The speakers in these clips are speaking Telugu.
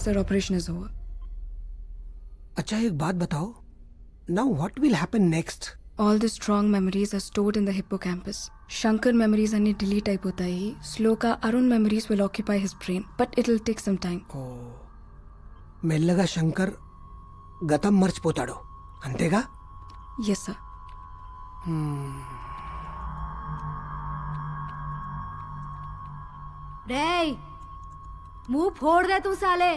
their operation is over. अच्छा एक बात बताओ. Now what will happen next? All the strong memories are stored in the hippocampus. Shankar memories अन्नी delete అయిపోతాయి. Sloka Arun memories will occupy his brain, but it'll take some time. మెల్లగా శంకర్ గతం మర్చిపోతాడు అంతేగా? Yes sir. रे मुंह फोड़ दे तू साले.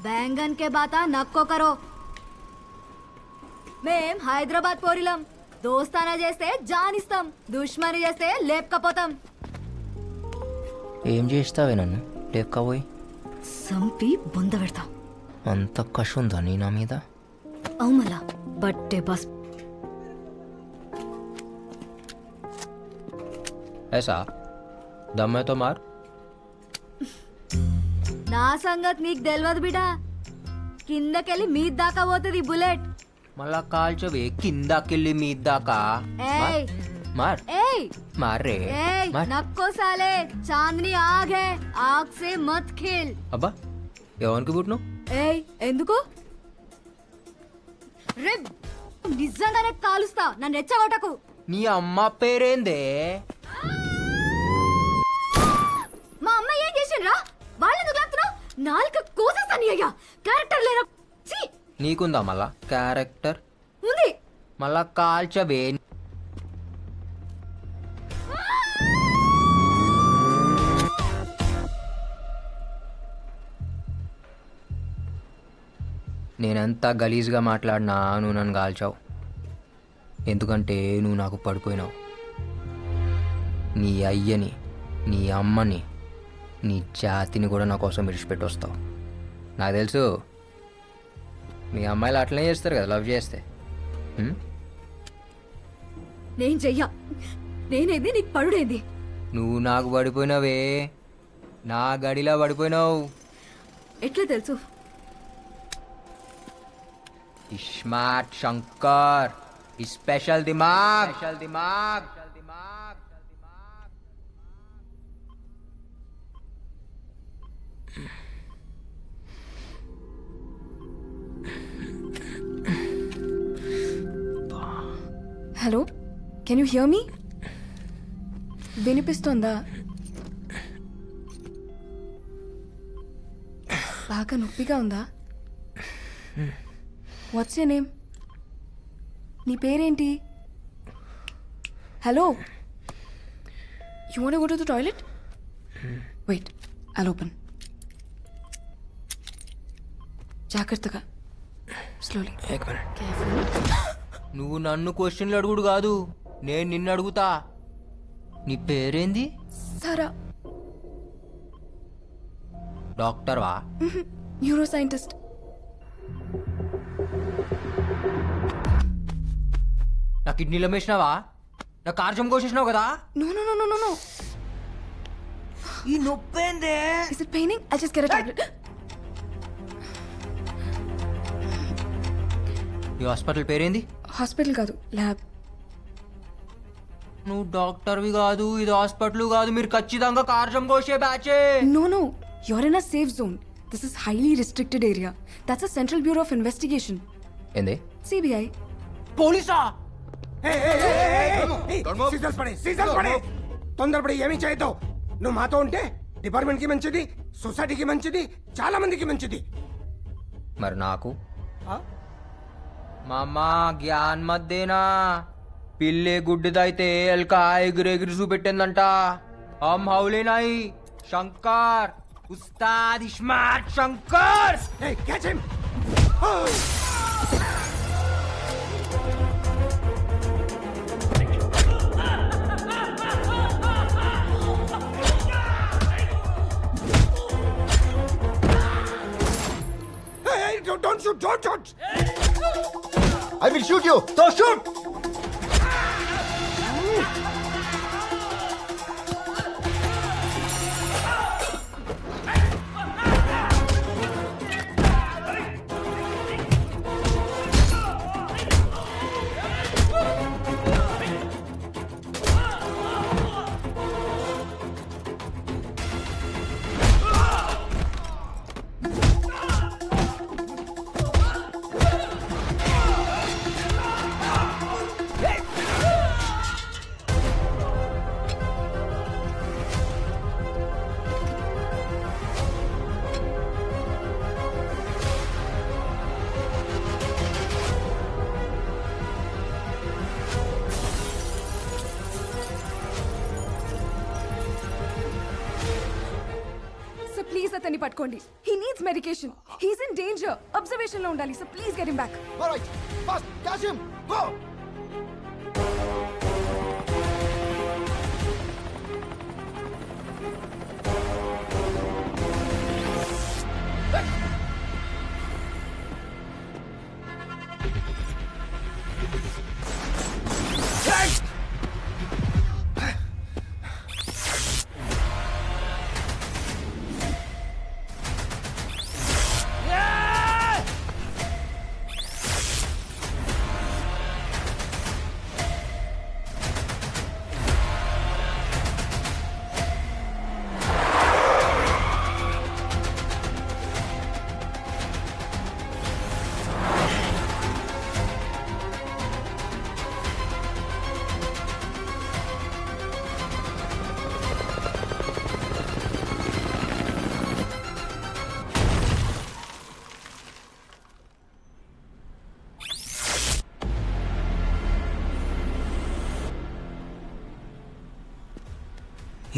बैंगन के बाता नक्को करो. మేం హైదరాబాద్ పోరిలం. దోస్తానా చేస్తే జానిస్తాం, దుష్మని చేస్తే లేపుకపోతాం. ఏం చేస్తావే నన్ను లేపుకపోయి? సంపి బొంద పెడతా. అంత కష్ ఉందా నీ నా మీద? అవుమలా బట్టే బస్. ऐसा दम है तो मार. నా సంగతి నీకు తెలియదు బిడా. కిందకెళ్ళి మీద దాకా పోతుంది బుల్లెట్. మళ్ళా కాల్చవే కిందకెళ్ళి మీద దాకా. मार मार रे मार. नक्को साले, चांदनी आग है, आग से मत खेल. అబ్బా ఎవరికి పుట్టిను? ఎందుకు రే నిజంగానే కాలుస్తా. నన్ను ఎచ్చగొట్టకు. నీ అమ్మ పేరేందే? మా అమ్మ ఏం చేసిండ్రా? వాళ్ళెందుకు లాగుతున్నావు? నాలుక కోసేస్తాను అయ్యా. క్యారెక్టర్ లేరా? నీకుందా మళ్ళా క్యారెక్టర్? ఉంది. మళ్ళా కాల్చవే. నేనెంత గలీజ్గా మాట్లాడినా నువ్వు నన్ను కాల్చావు. ఎందుకంటే నువ్వు నాకు పడిపోయినావు. నీ అయ్యని, నీ అమ్మని, నీ జాతిని కూడా నా కోసం విడిచిపెట్టి వస్తావు. నాకు తెలుసు మీ అమ్మాయిలు అట్లనే చేస్తారు కదా లవ్ చేస్తే. నేను చెయ్యా. నేనేది నీకు పడుడేంది? నువ్వు నాకు పడిపోయినావే, నా గడిలా పడిపోయినావు. ఎట్లా తెలుసు? स्मार्ट शंकर, स्पेशल दिमाग. Hello, can you hear me? వినిపిస్తుందా? బాగా నొప్పిగా ఉందా? What's your name? నీ పేరేంటి? Hello, you want to go to the toilet? Wait, I'll open. జాగ్రత్తగా, స్లోలీ. కేర్ఫుల్. నువ్వు నన్ను క్వశ్చన్లు అడుగుడు కాదు, నేను నిన్ను అడుగుతా. నీ పేరేంది? సారా. డాక్టర్ వా? Neuroscientist. నా కిడ్నీలో వేసినావా? నా కార్జం కోసేసినావు కదా? No no no no no. ఈ నొప్పేందే? Is it paining? I'll just get a tablet. ఈ హాస్పిటల్ పేరేంది? హాస్పిటల్ కాదు, ల్యాబ్. నువ్వు డాక్టర్వి కాదు, ఇది హాస్పిటల్ కాదు. మీరు ఖచ్చితంగా కార్జం కోసే బ్యాచే. No no, you're in a safe zone. This is highly restricted area. That's a Central Bureau of Investigation. ఏంది? CBI. పోలీసా? సీజర్స్ పడే. తొందరపడి ఏమీ చేయదు. నువ్వు మాతో ఉంటే డిపార్ట్మెంట్ కి మంచిది, సొసైటీకి మంచిది, చాలా మందికి మంచిది. మరి నాకు? మామా జ్ఞాన్ మధ్యేనా పిల్లే గుడ్డిదైతే ఎల్కా ఎగిరెగిరి చూపెట్టిందంట. హమ్ హౌలేనాయి Shankar, Ustaad smart Shankar. Catch him. Don't shoot! Don't shoot! I will shoot you! Don't shoot! అతన్ని పట్టుకోండి. He needs medication. He's in danger. Observation లో ఉండాలి. So please get him back. Alright, fast, catch him. Go.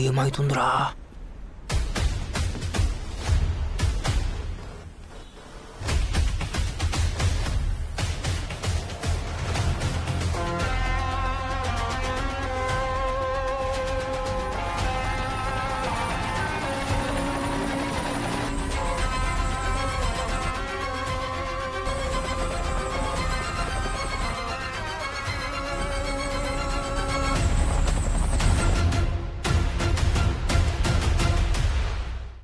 ఏమైతుందిరా?